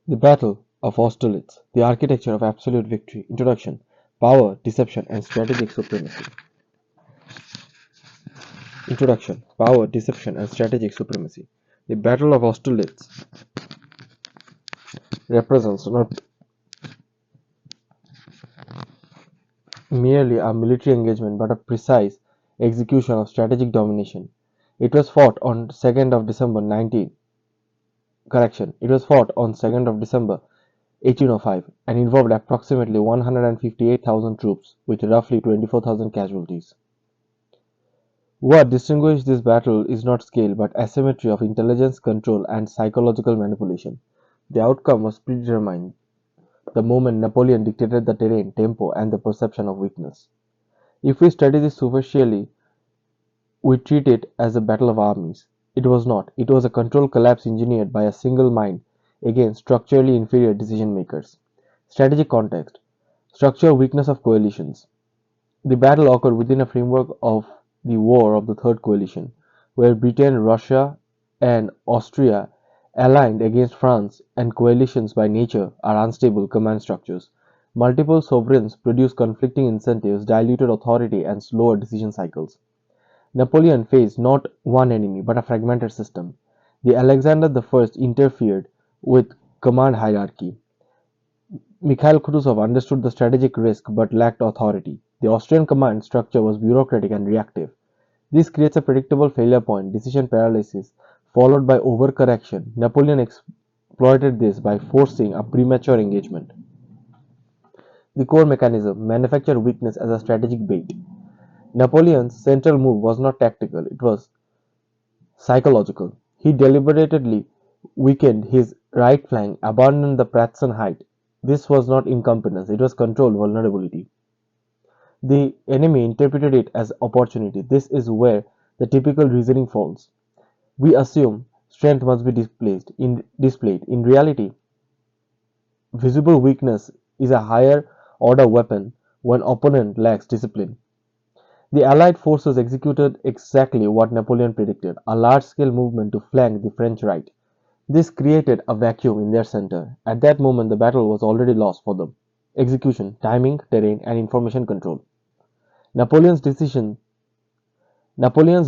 The Battle of Austerlitz, the architecture of absolute victory. Introduction. Power, deception, and strategic supremacy. Introduction. Power, deception, and strategic supremacy. The Battle of Austerlitz represents not merely a military engagement but a precise execution of strategic domination. It was fought on 2nd of December 19 It was fought on 2nd of December 1805 and involved approximately 158,000 troops with roughly 24,000 casualties. What distinguished this battle is not scale but asymmetry of intelligence, control, and psychological manipulation. The outcome was predetermined the moment Napoleon dictated the terrain, tempo, and the perception of weakness. If we study this superficially, we treat it as a battle of armies. It was not. It was a control collapse engineered by a single mind against structurally inferior decision makers. Strategic context. Structural weakness of coalitions. The battle occurred within a framework of the War of the Third Coalition, where Britain, Russia, and Austria aligned against France, and coalitions by nature are unstable command structures. Multiple sovereigns produce conflicting incentives, diluted authority, and slower decision cycles. Napoleon faced not one enemy but a fragmented system. The Alexander I interfered with command hierarchy. Mikhail Kutuzov understood the strategic risk but lacked authority. The Austrian command structure was bureaucratic and reactive. This creates a predictable failure point, decision paralysis, followed by overcorrection. Napoleon exploited this by forcing a premature engagement. The core mechanism manufactured weakness as a strategic bait. Napoleon's central move was not tactical, it was psychological. He deliberately weakened his right flank, abandoned the Pratzen height. This was not incompetence, it was controlled vulnerability. The enemy interpreted it as opportunity. This is where the typical reasoning falls. We assume strength must be displayed. In reality, visible weakness is a higher order weapon when opponent lacks discipline. The Allied forces executed exactly what Napoleon predicted, a large-scale movement to flank the French right. This created a vacuum in their center. At that moment, the battle was already lost for them. Execution, timing, terrain, and information control. Napoleon's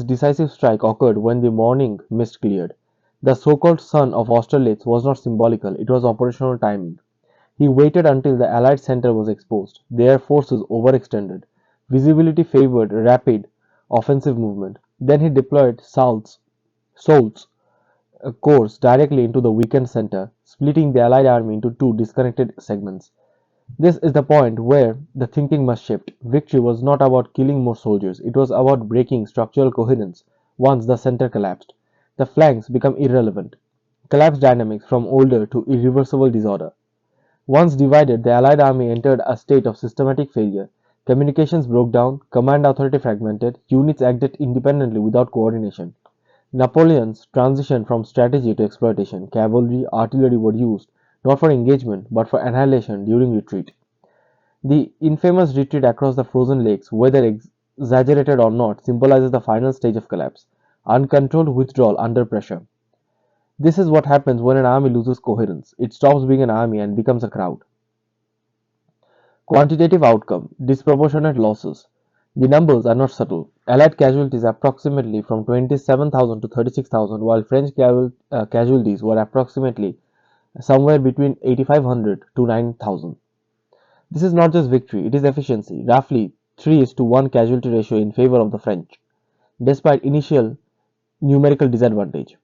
decisive strike occurred when the morning mist cleared. The so-called sun of Austerlitz was not symbolical, it was operational timing. He waited until the Allied center was exposed. Their forces overextended. Visibility favored rapid offensive movement. Then he deployed Soult's corps directly into the weakened center, splitting the Allied army into two disconnected segments. This is the point where the thinking must shift. Victory was not about killing more soldiers, it was about breaking structural coherence once the center collapsed. The flanks become irrelevant. Collapse dynamics from order to irreversible disorder. Once divided, the Allied army entered a state of systematic failure. Communications broke down, command authority fragmented, units acted independently without coordination. Napoleon's transition from strategy to exploitation. Cavalry, artillery were used not for engagement but for annihilation during retreat. The infamous retreat across the frozen lakes, whether exaggerated or not, symbolizes the final stage of collapse. Uncontrolled withdrawal under pressure. This is what happens when an army loses coherence. It stops being an army and becomes a crowd. Quantitative outcome, disproportionate losses. The numbers are not subtle. Allied casualties approximately from 27,000 to 36,000, while French casualties were approximately somewhere between 8,500 to 9,000. This is not just victory, it is efficiency, roughly 3:1 casualty ratio in favor of the French, despite initial numerical disadvantage.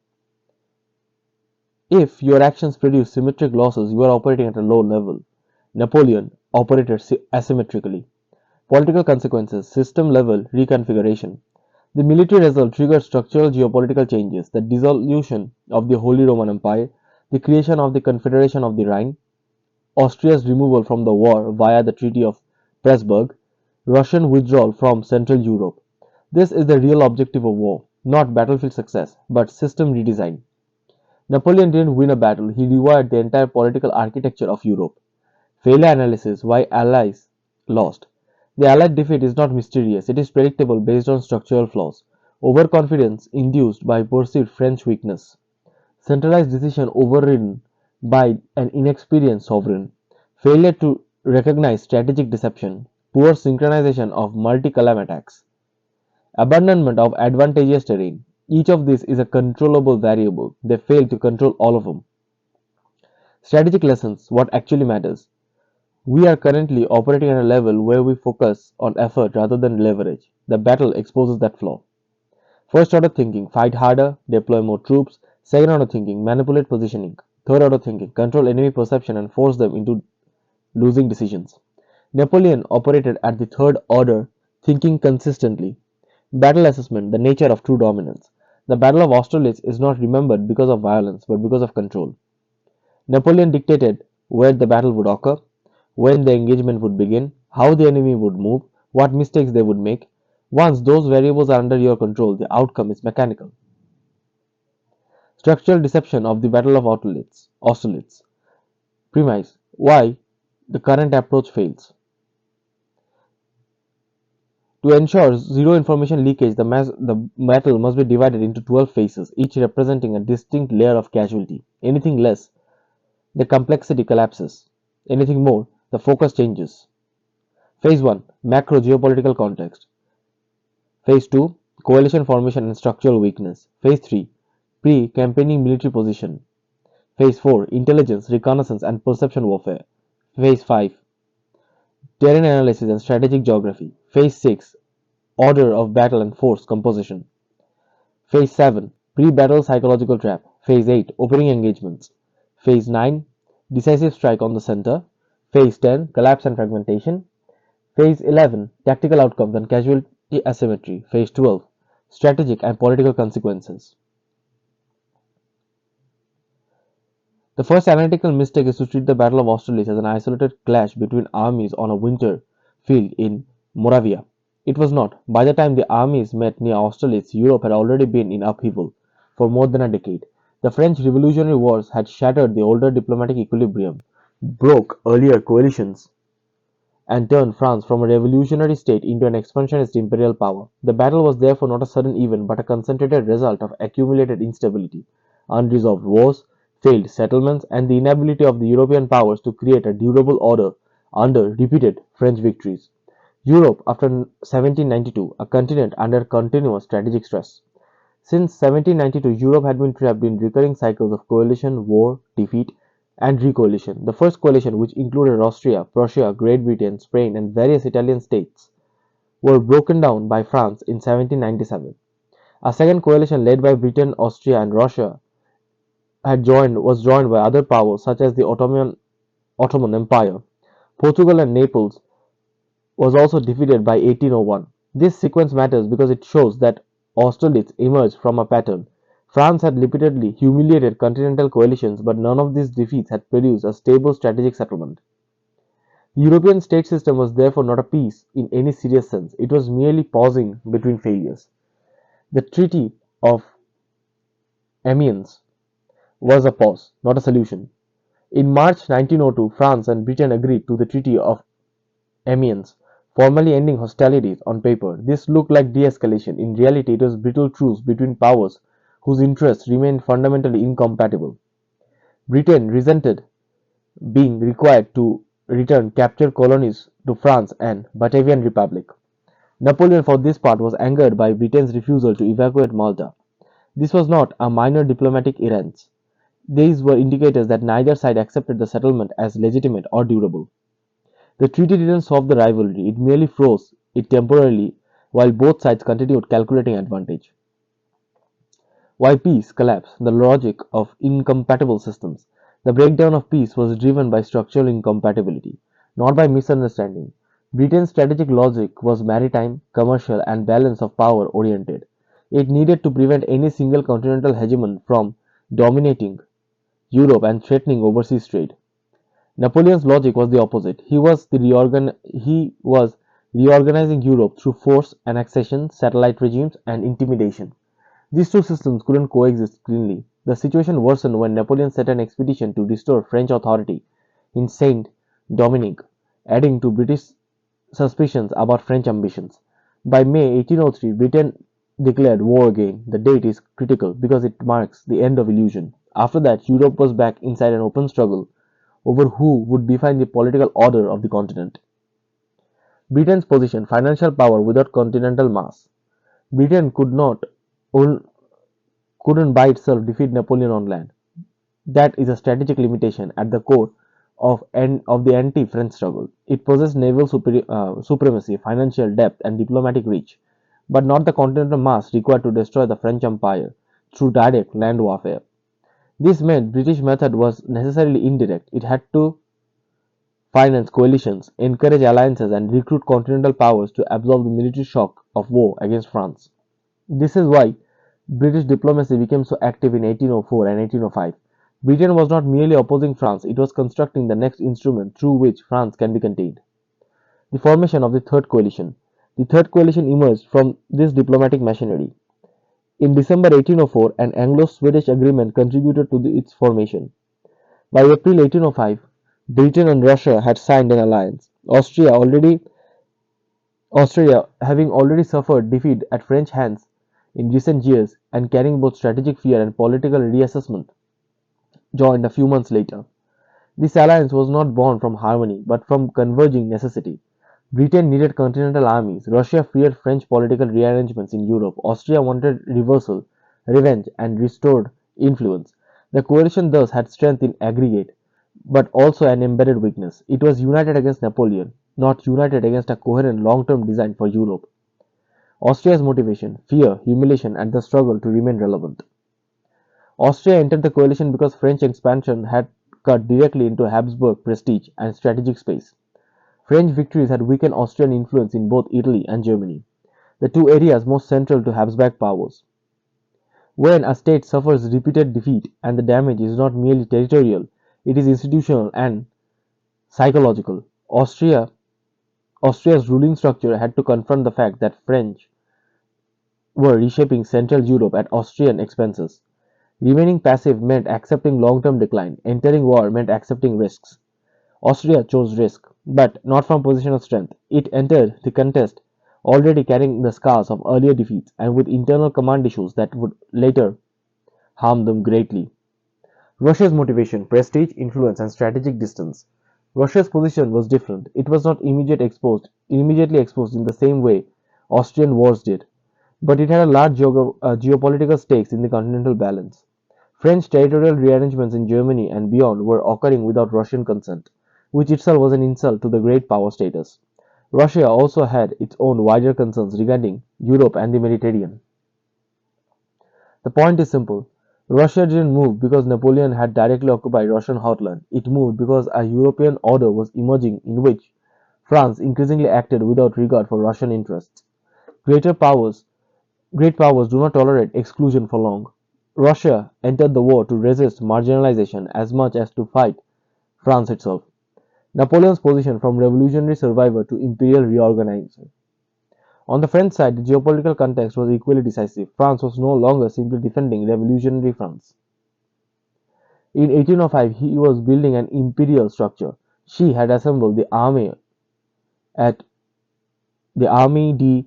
If your actions produce symmetric losses, you are operating at a low level. Napoleon operated asymmetrically. Political consequences, system level reconfiguration. The military result triggered structural geopolitical changes, the dissolution of the Holy Roman Empire, the creation of the Confederation of the Rhine, Austria's removal from the war via the Treaty of Pressburg, Russian withdrawal from Central Europe. This is the real objective of war, not battlefield success, but system redesign. Napoleon didn't win a battle, he rewired the entire political architecture of Europe. Failure analysis, why Allies lost. The Allied defeat is not mysterious, it is predictable based on structural flaws. Overconfidence induced by perceived French weakness. Centralized decision overridden by an inexperienced sovereign, failure to recognize strategic deception, poor synchronization of multi-column attacks, abandonment of advantageous terrain. Each of these is a controllable variable. They fail to control all of them. Strategic lessons, what actually matters. We are currently operating at a level where we focus on effort rather than leverage. The battle exposes that flaw. First order thinking, fight harder, deploy more troops. Second order thinking, manipulate positioning. Third order thinking, control enemy perception and force them into losing decisions. Napoleon operated at the third order, thinking consistently. Battle assessment, the nature of true dominance. The Battle of Austerlitz is not remembered because of violence, but because of control. Napoleon dictated where the battle would occur, when the engagement would begin, how the enemy would move, what mistakes they would make. Once those variables are under your control, the outcome is mechanical. Structural deception of the Battle of Austerlitz. Premise: why the current approach fails. To ensure zero information leakage, the battle must be divided into 12 phases, each representing a distinct layer of casualty. Anything less, the complexity collapses. Anything more, the focus changes. Phase 1: Macro geopolitical context. Phase 2: Coalition formation and structural weakness. Phase 3: Pre-campaigning military position. Phase 4: Intelligence, reconnaissance, and perception warfare. Phase 5: Terrain analysis and strategic geography. Phase 6: Order of battle and force composition. Phase 7: Pre-battle psychological trap. Phase 8: Opening engagements. Phase 9: Decisive strike on the center. Phase 10: Collapse and fragmentation. Phase 11: Tactical outcomes and casualty asymmetry. Phase 12: Strategic and political consequences. The first analytical mistake is to treat the Battle of Austerlitz as an isolated clash between armies on a winter field in Moravia. It was not. By the time the armies met near Austerlitz, Europe had already been in upheaval for more than a decade. The French Revolutionary Wars had shattered the older diplomatic equilibrium, broke earlier coalitions, and turned France from a revolutionary state into an expansionist imperial power. The battle was therefore not a sudden event but a concentrated result of accumulated instability, unresolved wars, failed settlements, and the inability of the European powers to create a durable order under repeated French victories. Europe after 1792, a continent under continuous strategic stress. Since 1792, Europe had been trapped in recurring cycles of coalition, war, defeat, and recoalition. The first coalition, which included Austria, Prussia, Great Britain, Spain, and various Italian states, were broken down by France in 1797. A second coalition led by Britain, Austria, and Russia was joined by other powers such as the Ottoman Empire. Portugal and Naples was also defeated by 1801. This sequence matters because it shows that Austerlitz emerged from a pattern. France had repeatedly humiliated continental coalitions, but none of these defeats had produced a stable strategic settlement. The European state system was therefore not a peace in any serious sense, it was merely pausing between failures. The Treaty of Amiens was a pause, not a solution. In March 1902, France and Britain agreed to the Treaty of Amiens, formally ending hostilities on paper. This looked like de-escalation. In reality, it was brittle truce between powers whose interests remained fundamentally incompatible. Britain resented being required to return captured colonies to France and Batavian Republic. Napoleon, for this part, was angered by Britain's refusal to evacuate Malta. This was not a minor diplomatic errand. These were indicators that neither side accepted the settlement as legitimate or durable. The treaty didn't solve the rivalry, it merely froze it temporarily while both sides continued calculating advantage. Why peace collapsed? The logic of incompatible systems. The breakdown of peace was driven by structural incompatibility, not by misunderstanding. Britain's strategic logic was maritime, commercial, and balance of power oriented. It needed to prevent any single continental hegemon from dominating Europe and threatening overseas trade. Napoleon's logic was the opposite. He was reorganizing Europe through force, annexation, satellite regimes, and intimidation. These two systems couldn't coexist cleanly. The situation worsened when Napoleon sent an expedition to restore French authority in Saint Dominique, adding to British suspicions about French ambitions. By May 1803, Britain declared war again. The date is critical because it marks the end of illusion. After that, Europe was back inside an open struggle over who would define the political order of the continent. Britain's position, financial power without continental mass. Britain couldn't by itself defeat Napoleon on land. That is a strategic limitation at the core of the anti-French struggle. It possessed naval supremacy, financial depth, and diplomatic reach, but not the continental mass required to destroy the French Empire through direct land warfare. This meant British method was necessarily indirect. It had to finance coalitions, encourage alliances, and recruit continental powers to absorb the military shock of war against France. This is why British diplomacy became so active in 1804 and 1805. Britain was not merely opposing France, it was constructing the next instrument through which France can be contained. The formation of the Third Coalition. The Third Coalition emerged from this diplomatic machinery. In December 1804, an Anglo-Swedish agreement contributed to its formation. By April 1805, Britain and Russia had signed an alliance. Austria, having already suffered defeat at French hands in recent years and carrying both strategic fear and political reassessment, joined a few months later. This alliance was not born from harmony but from converging necessity. Britain needed continental armies, Russia feared French political rearrangements in Europe, Austria wanted reversal, revenge, and restored influence. The coalition thus had strength in aggregate, but also an embedded weakness. It was united against Napoleon, not united against a coherent long-term design for Europe. Austria's motivation, fear, humiliation, and the struggle to remain relevant. Austria entered the coalition because French expansion had cut directly into Habsburg prestige and strategic space. French victories had weakened Austrian influence in both Italy and Germany, the two areas most central to Habsburg powers. When a state suffers repeated defeat and the damage is not merely territorial, it is institutional and psychological. Austria's ruling structure had to confront the fact that French were reshaping Central Europe at Austrian expenses. Remaining passive meant accepting long-term decline. Entering war meant accepting risks. Austria chose risk, but not from a position of strength. It entered the contest already carrying the scars of earlier defeats and with internal command issues that would later harm them greatly. Russia's motivation, prestige, influence, and strategic distance. Russia's position was different. It was not immediately exposed in the same way Austrian wars did, but it had a large geopolitical stakes in the continental balance. French territorial rearrangements in Germany and beyond were occurring without Russian consent, which itself was an insult to the great power status. Russia also had its own wider concerns regarding Europe and the Mediterranean. The point is simple. Russia didn't move because Napoleon had directly occupied Russian heartland. It moved because a European order was emerging in which France increasingly acted without regard for Russian interests. Greater powers Great powers do not tolerate exclusion for long. Russia entered the war to resist marginalization as much as to fight France itself. Napoleon's position from revolutionary survivor to imperial reorganizer. On the French side, the geopolitical context was equally decisive. France was no longer simply defending revolutionary France. In 1805, he was building an imperial structure. She had assembled at the Armée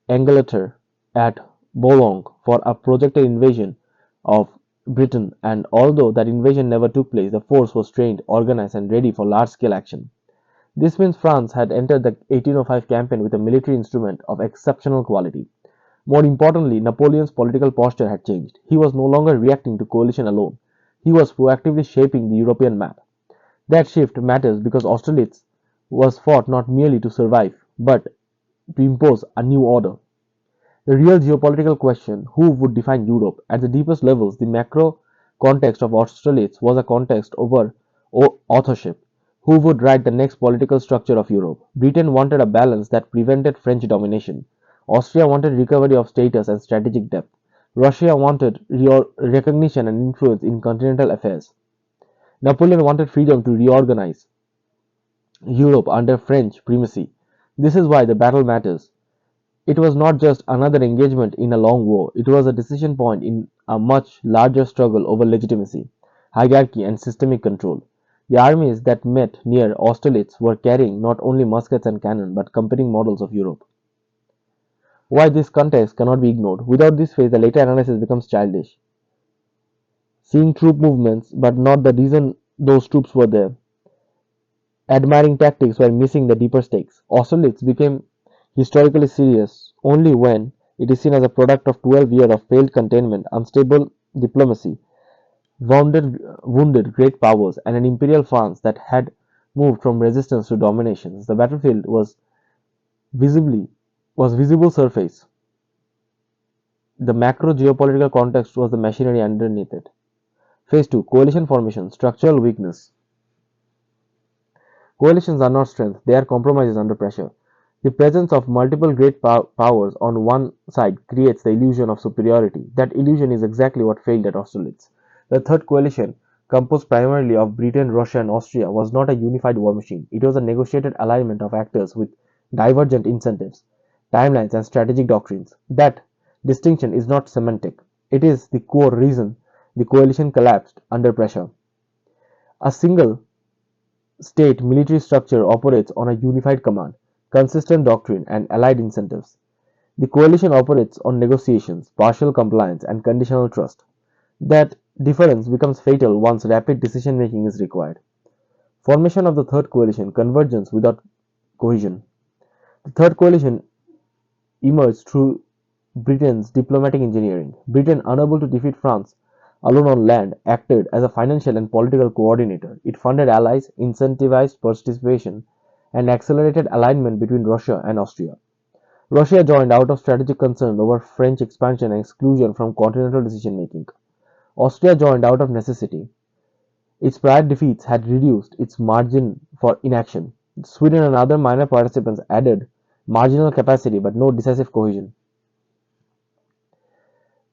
d'Angleterre at Boulogne for a projected invasion of Britain, and although that invasion never took place, the force was trained, organized, and ready for large-scale action. This means France had entered the 1805 campaign with a military instrument of exceptional quality. More importantly, Napoleon's political posture had changed. He was no longer reacting to coalition alone. He was proactively shaping the European map. That shift matters because Austerlitz was fought not merely to survive, but to impose a new order. The real geopolitical question, who would define Europe? At the deepest levels, the macro context of Austerlitz was a context over authorship. Who would write the next political structure of Europe? Britain wanted a balance that prevented French domination. Austria wanted recovery of status and strategic depth. Russia wanted recognition and influence in continental affairs. Napoleon wanted freedom to reorganize Europe under French primacy. This is why the battle matters. It was not just another engagement in a long war, it was a decision point in a much larger struggle over legitimacy, hierarchy, and systemic control. The armies that met near Austerlitz were carrying not only muskets and cannon but competing models of Europe. Why this context cannot be ignored. Without this phase, the later analysis becomes childish. seeing troop movements but not the reason those troops were there, admiring tactics while missing the deeper stakes. Austerlitz became historically serious only when it is seen as a product of 12 years of failed containment, unstable diplomacy, wounded great powers, and an imperial France that had moved from resistance to domination. The battlefield visibly was visible surface. The macro geopolitical context was the machinery underneath it. Phase 2 Coalition formation, structural weakness. Coalitions are not strength, they are compromises under pressure. The presence of multiple great powers on one side creates the illusion of superiority. That illusion is exactly what failed at Austerlitz. The Third Coalition, composed primarily of Britain, Russia, and Austria, was not a unified war machine. It was a negotiated alignment of actors with divergent incentives, timelines, and strategic doctrines. That distinction is not semantic, it is the core reason the coalition collapsed under pressure. A single state military structure operates on a unified command, consistent doctrine, and allied incentives. The coalition operates on negotiations, partial compliance, and conditional trust. That difference becomes fatal once rapid decision making is required. Formation of the Third Coalition, convergence without cohesion. The Third Coalition emerged through Britain's diplomatic engineering. Britain, unable to defeat France alone on land, acted as a financial and political coordinator. It funded allies, incentivized participation, and accelerated alignment between Russia and Austria. Russia joined out of strategic concern over French expansion and exclusion from continental decision making. Austria joined out of necessity. Its prior defeats had reduced its margin for inaction. Sweden and other minor participants added marginal capacity but no decisive cohesion.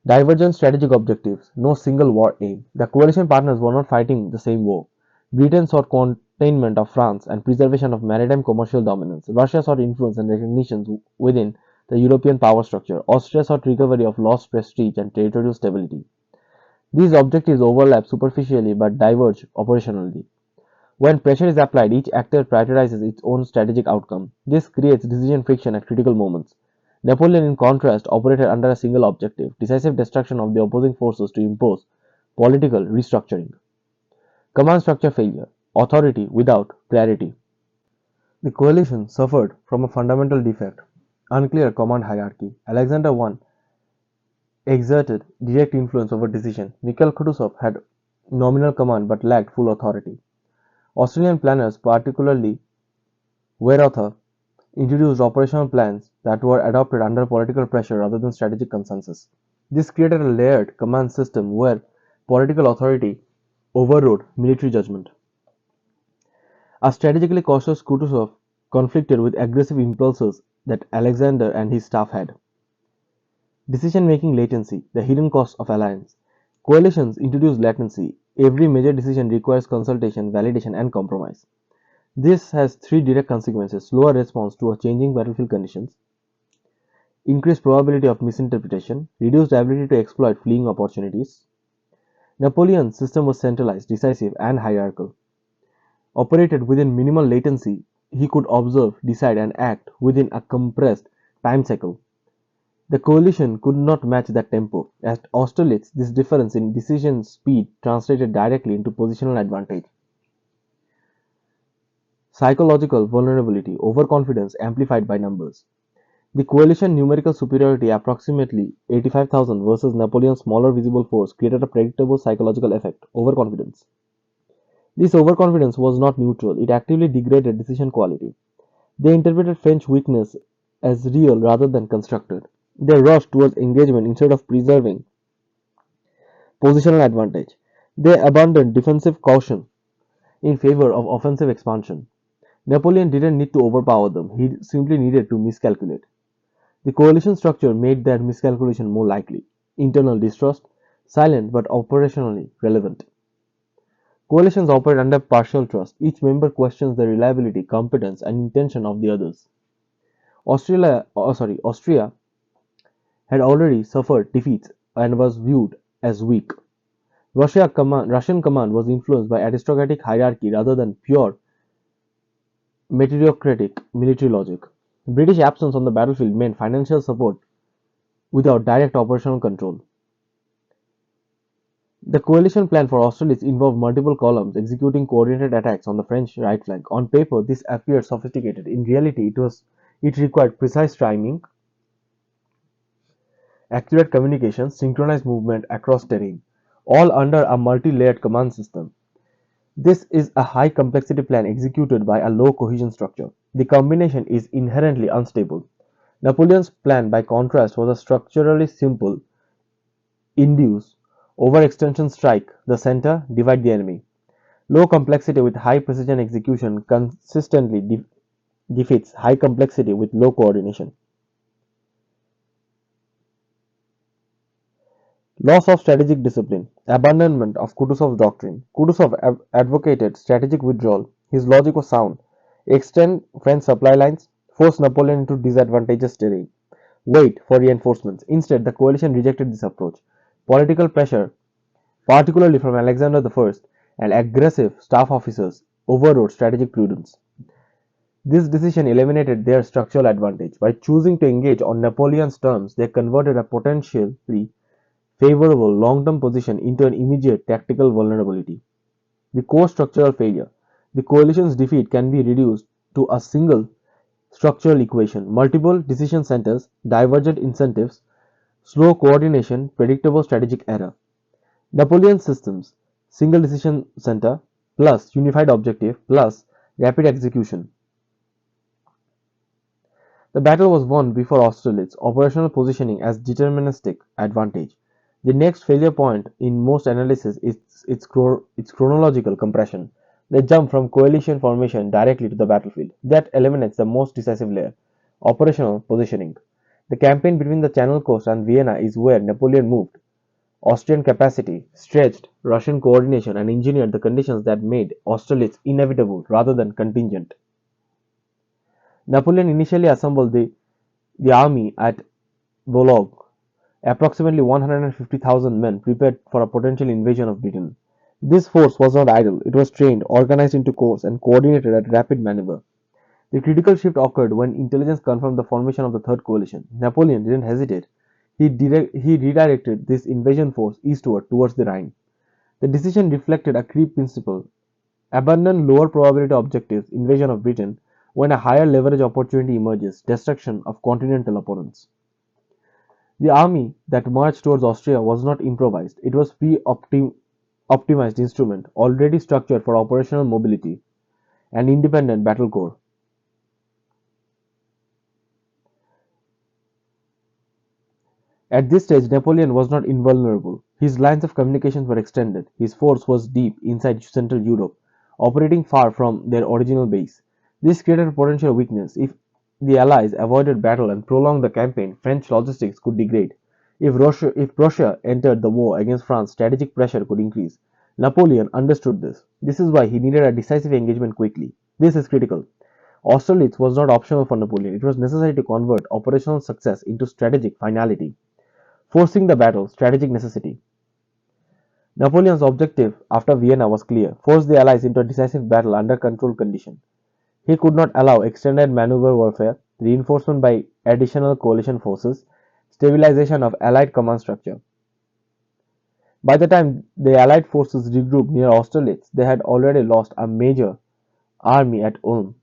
Divergent strategic objectives, no single war aim. The coalition partners were not fighting the same war. Britain sought containment of France and preservation of maritime commercial dominance. Russia sought influence and recognition within the European power structure. Austria sought recovery of lost prestige and territorial stability. These objectives overlap superficially but diverge operationally. When pressure is applied, each actor prioritizes its own strategic outcome. This creates decision friction at critical moments. Napoleon, in contrast, operated under a single objective, decisive destruction of the opposing forces to impose political restructuring. Command structure failure, authority without clarity. The coalition suffered from a fundamental defect, unclear command hierarchy. Alexander I exerted direct influence over decision. Mikhail Kutuzov had nominal command but lacked full authority. Australian planners, particularly Weyrother, introduced operational plans that were adopted under political pressure rather than strategic consensus. This created a layered command system where political authority overrode military judgment. A strategically cautious Kutuzov conflicted with aggressive impulses that Alexander and his staff had. Decision-making latency, the hidden cost of alliance. Coalitions introduce latency. Every major decision requires consultation, validation, and compromise. This has three direct consequences: slower response to changing battlefield conditions, increased probability of misinterpretation, reduced ability to exploit fleeing opportunities. Napoleon's system was centralized, decisive, and hierarchical. Operated within minimal latency, he could observe, decide, and act within a compressed time cycle. The coalition could not match that tempo. At Austerlitz, this difference in decision speed translated directly into positional advantage. Psychological vulnerability, overconfidence amplified by numbers. The coalition numerical superiority, approximately 85,000 versus Napoleon's smaller visible force, created a predictable psychological effect, overconfidence. This overconfidence was not neutral, it actively degraded decision quality. They interpreted French weakness as real rather than constructed. They rushed towards engagement instead of preserving positional advantage. They abandoned defensive caution in favor of offensive expansion. Napoleon didn't need to overpower them, he simply needed to miscalculate. The coalition structure made that miscalculation more likely. Internal distrust, silent but operationally relevant. Coalitions operate under partial trust. Each member questions the reliability, competence, and intention of the others. Austria had already suffered defeats and was viewed as weak. Russian command was influenced by aristocratic hierarchy rather than pure meritocratic military logic. British absence on the battlefield meant financial support without direct operational control. The coalition plan for Austerlitz involved multiple columns executing coordinated attacks on the French right flank. On paper, this appeared sophisticated. In reality, it required precise timing, accurate communication, synchronized movement across terrain, all under a multi-layered command system. This is a high complexity plan executed by a low cohesion structure. The combination is inherently unstable. Napoleon's plan, by contrast, was a structurally simple induce, overextension strike the center, divide the enemy. Low complexity with high precision execution consistently defeats high complexity with low coordination. Loss of strategic discipline. Abandonment of Kutuzov's doctrine. Kutuzov advocated strategic withdrawal. His logic was sound. Extend French supply lines, force Napoleon into disadvantageous terrain, wait for reinforcements. Instead, the coalition rejected this approach. Political pressure, particularly from Alexander I and aggressive staff officers, overrode strategic prudence. This decision eliminated their structural advantage. By choosing to engage on Napoleon's terms, they converted a potentially favorable long-term position into an immediate tactical vulnerability. The core structural failure. The coalition's defeat can be reduced to a single structural equation: multiple decision centers, divergent incentives, slow coordination, predictable strategic error. Napoleon's systems: single decision center plus unified objective plus rapid execution. The battle was won before Austerlitz, operational positioning as deterministic advantage. The next failure point in most analysis is its chronological compression. They jump from coalition formation directly to the battlefield. That eliminates the most decisive layer, operational positioning. The campaign between the Channel Coast and Vienna is where Napoleon moved. Austrian capacity, stretched Russian coordination, and engineered the conditions that made Austerlitz inevitable rather than contingent. Napoleon initially assembled the army at Bolog, approximately 150,000 men prepared for a potential invasion of Britain. This force was not idle, it was trained, organized into corps, and coordinated at rapid maneuver. The critical shift occurred when intelligence confirmed the formation of the Third Coalition. Napoleon didn't hesitate. He redirected this invasion force eastward towards the Rhine. The decision reflected a creep principle: abandon lower probability objectives, invasion of Britain, when a higher leverage opportunity emerges, destruction of continental opponents. The army that marched towards Austria was not improvised, it was pre-optimized instrument, already structured for operational mobility, an independent battle corps. At this stage, Napoleon was not invulnerable. His lines of communications were extended. His force was deep inside Central Europe, operating far from their original base. This created a potential weakness. If the Allies avoided battle and prolonged the campaign, French logistics could degrade. If Prussia entered the war against France, strategic pressure could increase. Napoleon understood this. This is why he needed a decisive engagement quickly. This is critical. Austerlitz was not optional for Napoleon. It was necessary to convert operational success into strategic finality. Forcing the battle, strategic necessity. Napoleon's objective after Vienna was clear: force the Allies into a decisive battle under controlled conditions. He could not allow extended maneuver warfare, reinforcement by additional coalition forces, stabilization of Allied command structure. By the time the Allied forces regrouped near Austerlitz, they had already lost a major army at Ulm.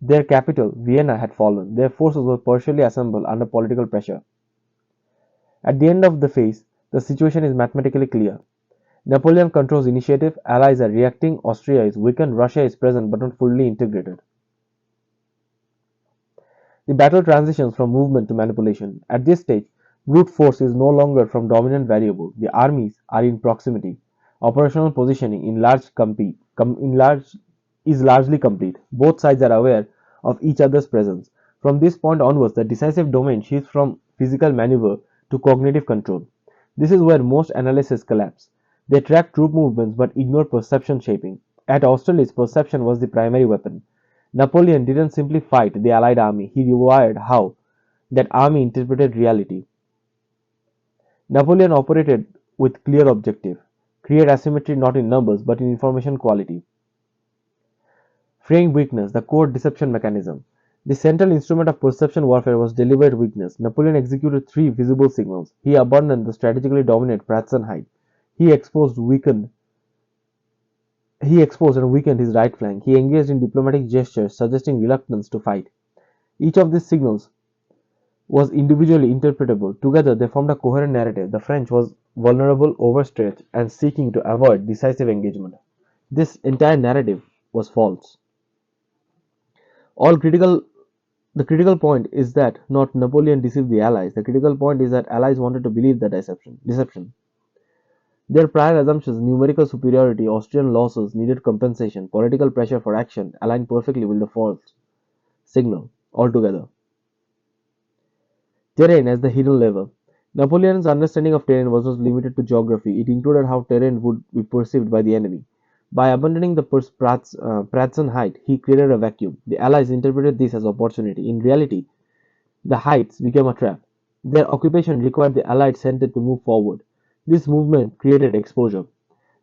Their capital, Vienna, had fallen. Their forces were partially assembled under political pressure. At the end of the phase, the situation is mathematically clear. Napoleon controls initiative, Allies are reacting, Austria is weakened, Russia is present but not fully integrated. The battle transitions from movement to manipulation. At this stage, brute force is no longer from dominant variable. The armies are in proximity. Operational positioning is largely complete. Both sides are aware of each other's presence. From this point onwards, the decisive domain shifts from physical maneuver to cognitive control. This is where most analyses collapse. They track troop movements but ignore perception shaping. At Austerlitz, perception was the primary weapon. Napoleon didn't simply fight the Allied army, he rewired how that army interpreted reality. Napoleon operated with clear objective: create asymmetry not in numbers but in information quality. Fraying weakness, the core deception mechanism. The central instrument of perception warfare was deliberate weakness. Napoleon executed three visible signals. He abandoned the strategically dominant Pratzen Heights. He exposed weakened he exposed and weakened his right flank. He engaged in diplomatic gestures suggesting reluctance to fight. Each of these signals was individually interpretable. Together they formed a coherent narrative. The French was vulnerable, overstretched, and seeking to avoid decisive engagement. This entire narrative was false. All critical The critical point is that not Napoleon deceived the Allies. The critical point is that Allies wanted to believe the deception. Their prior assumptions, numerical superiority, Austrian losses, needed compensation, political pressure for action, aligned perfectly with the false signal altogether. Terrain as the hidden lever. Napoleon's understanding of terrain was not limited to geography, it included how terrain would be perceived by the enemy. By abandoning the Pratzen height, he created a vacuum. The Allies interpreted this as opportunity. In reality, the heights became a trap. Their occupation required the Allied center to move forward. This movement created exposure.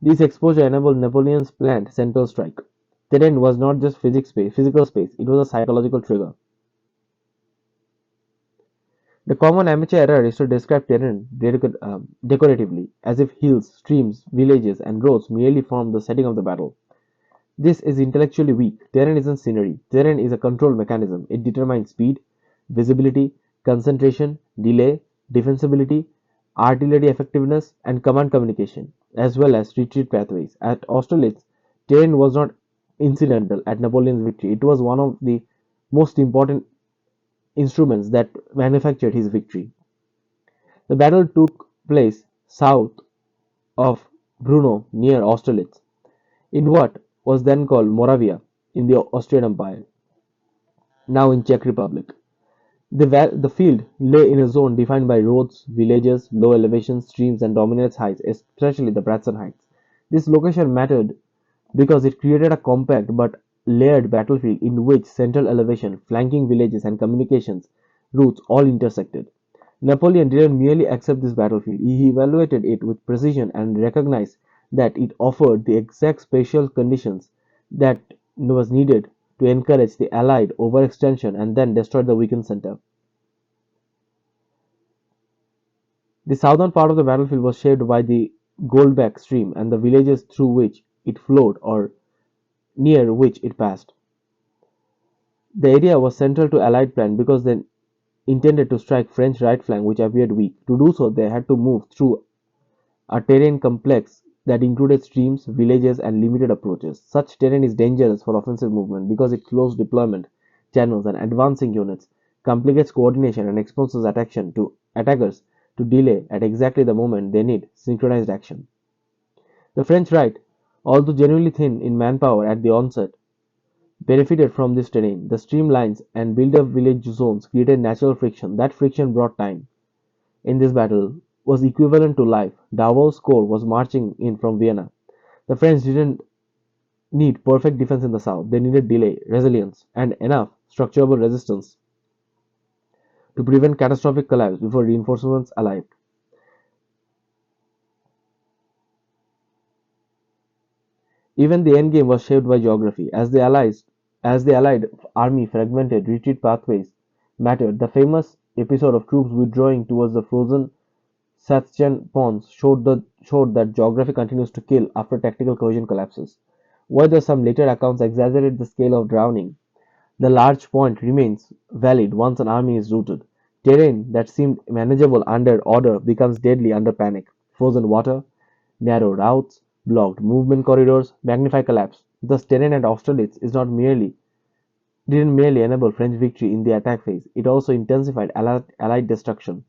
This exposure enabled Napoleon's planned central strike. Terrain was not just physical space, it was a psychological trigger. The common amateur error is to describe terrain decoratively, as if hills, streams, villages, and roads merely form the setting of the battle. This is intellectually weak. Terrain isn't scenery. Terrain is a control mechanism. It determines speed, visibility, concentration, delay, defensibility, artillery effectiveness, and command communication, as well as retreat pathways. At Austerlitz, terrain was not incidental at Napoleon's victory. It was one of the most important instruments that manufactured his victory. The battle took place south of Brno near Austerlitz, in what was then called Moravia in the Austrian Empire, now in Czech Republic. The field lay in a zone defined by roads, villages, low elevations, streams, and dominant heights, especially the Pratzen Heights. This location mattered because it created a compact but layered battlefield in which central elevation, flanking villages, and communications routes all intersected. Napoleon didn't merely accept this battlefield, he evaluated it with precision and recognized that it offered the exact spatial conditions that was needed to encourage the Allied overextension and then destroy the weakened center. The southern part of the battlefield was shaped by the Goldbach stream and the villages through which it flowed or near which it passed. The area was central to Allied plan because they intended to strike French right flank which appeared weak. To do so, they had to move through a terrain complex that included streams, villages, and limited approaches. Such terrain is dangerous for offensive movement because it closes deployment channels and advancing units, complicates coordination, and exposes attackers to delay at exactly the moment they need synchronized action. The French right, although genuinely thin in manpower at the onset, benefited from this terrain. The streamlines and built-up village zones created natural friction. That friction brought time. In this battle was equivalent to life. Davout's corps was marching in from Vienna. The French didn't need perfect defense in the south. They needed delay, resilience, and enough structurable resistance to prevent catastrophic collapse before reinforcements arrived. Even the endgame was shaped by geography. As the Allied army fragmented, retreat pathways mattered. The famous episode of troops withdrawing towards the frozen Satsyan Ponds showed that geography continues to kill after tactical cohesion collapses. Whether some later accounts exaggerate the scale of drowning, the large point remains valid once an army is routed. Terrain that seemed manageable under order becomes deadly under panic. Frozen water, narrow routes, blocked movement corridors, magnify collapse. Thus, terrain at Austerlitz didn't merely enable French victory in the attack phase, it also intensified Allied destruction.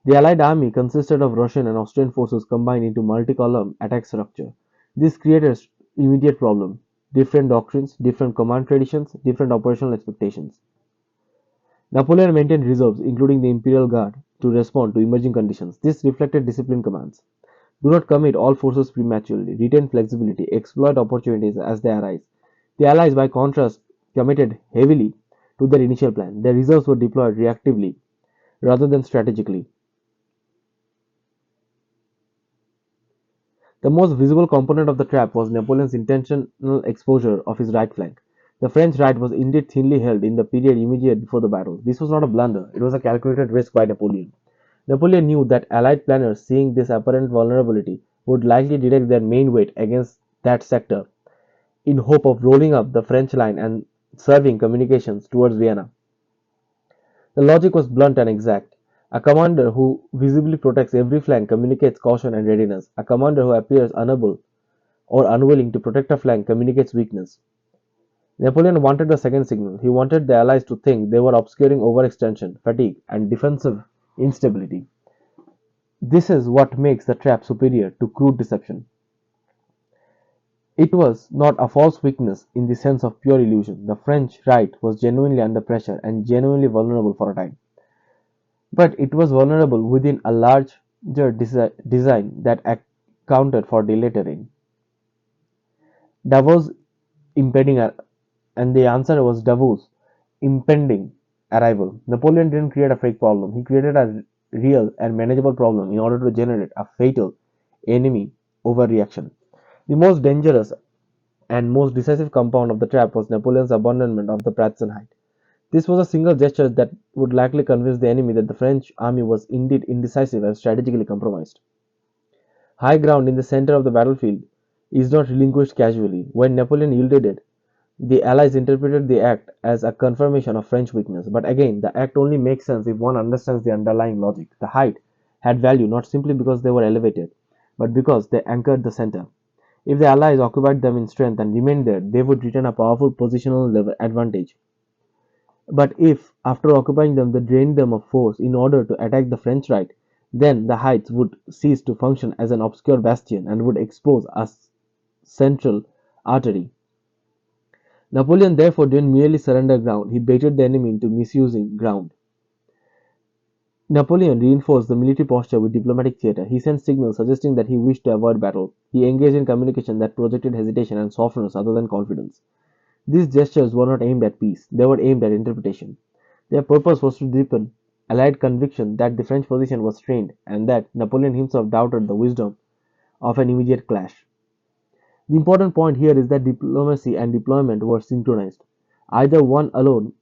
The Allied army consisted of Russian and Austrian forces combined into multi-column attack structure. This created immediate problem. Different doctrines, different command traditions, different operational expectations. Napoleon maintained reserves, including the Imperial Guard, to respond to emerging conditions. This reflected disciplined commands. Do not commit all forces prematurely. Retain flexibility. Exploit opportunities as they arise. The Allies, by contrast, committed heavily to their initial plan. Their reserves were deployed reactively rather than strategically. The most visible component of the trap was Napoleon's intentional exposure of his right flank. The French right was indeed thinly held in the period immediate before the battle. This was not a blunder, it was a calculated risk by Napoleon. Napoleon knew that Allied planners, seeing this apparent vulnerability, would likely direct their main weight against that sector in hope of rolling up the French line and serving communications towards Vienna. The logic was blunt and exact. A commander who visibly protects every flank communicates caution and readiness. A commander who appears unable or unwilling to protect a flank communicates weakness. Napoleon wanted the second signal. He wanted the Allies to think they were obscuring overextension, fatigue, and defensive instability. This is what makes the trap superior to crude deception. It was not a false weakness in the sense of pure illusion. The French right was genuinely under pressure and genuinely vulnerable for a time. But it was vulnerable within a larger design that accounted for delay terrain. Davos impeding, and the answer was Davos impending arrival. Napoleon didn't create a fake problem, he created a real and manageable problem in order to generate a fatal enemy overreaction. The most dangerous and most decisive compound of the trap was Napoleon's abandonment of the Pratzen Height. This was a single gesture that would likely convince the enemy that the French army was indeed indecisive and strategically compromised. High ground in the center of the battlefield is not relinquished casually. When Napoleon yielded it, the Allies interpreted the act as a confirmation of French weakness. But again, the act only makes sense if one understands the underlying logic. The height had value not simply because they were elevated, but because they anchored the center. If the Allies occupied them in strength and remained there, they would retain a powerful positional advantage. But if, after occupying them, they drained them of force in order to attack the French right, then the heights would cease to function as an obscure bastion and would expose a central artery. Napoleon therefore didn't merely surrender ground, he baited the enemy into misusing ground. Napoleon reinforced the military posture with diplomatic theater. He sent signals suggesting that he wished to avoid battle. He engaged in communication that projected hesitation and softness rather than confidence. These gestures were not aimed at peace, they were aimed at interpretation. Their purpose was to deepen Allied conviction that the French position was strained and that Napoleon himself doubted the wisdom of an immediate clash. The important point here is that diplomacy and deployment were synchronized. Either one alone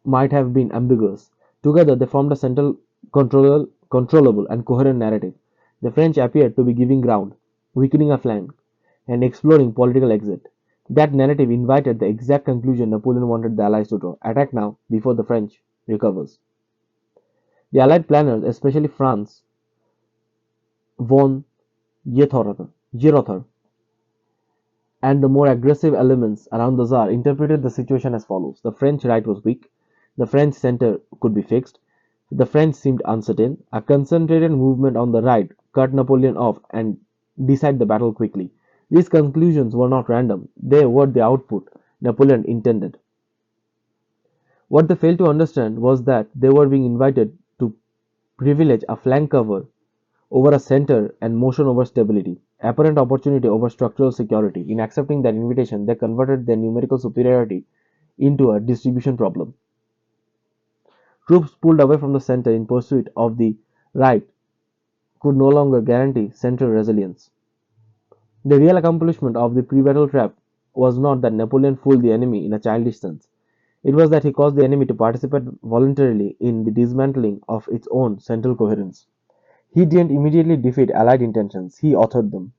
might have been ambiguous. Together they formed a central, controllable and coherent narrative. The French appeared to be giving ground, weakening a flank, and exploring political exit. That narrative invited the exact conclusion Napoleon wanted the Allies to draw: attack now before the French recovers. The Allied planners, especially France von Gerother, and the more aggressive elements around the Tsar interpreted the situation as follows: the French right was weak, the French center could be fixed, the French seemed uncertain, a concentrated movement on the right cut Napoleon off and decide the battle quickly. These conclusions were not random, they were the output Napoleon intended. What they failed to understand was that they were being invited to privilege a flank cover over a center and motion over stability, apparent opportunity over structural security. In accepting that invitation, they converted their numerical superiority into a distribution problem. Troops pulled away from the center in pursuit of the right could no longer guarantee central resilience. The real accomplishment of the pre-battle trap was not that Napoleon fooled the enemy in a childish sense. It was that he caused the enemy to participate voluntarily in the dismantling of its own central coherence. He didn't immediately defeat Allied intentions, he authored them.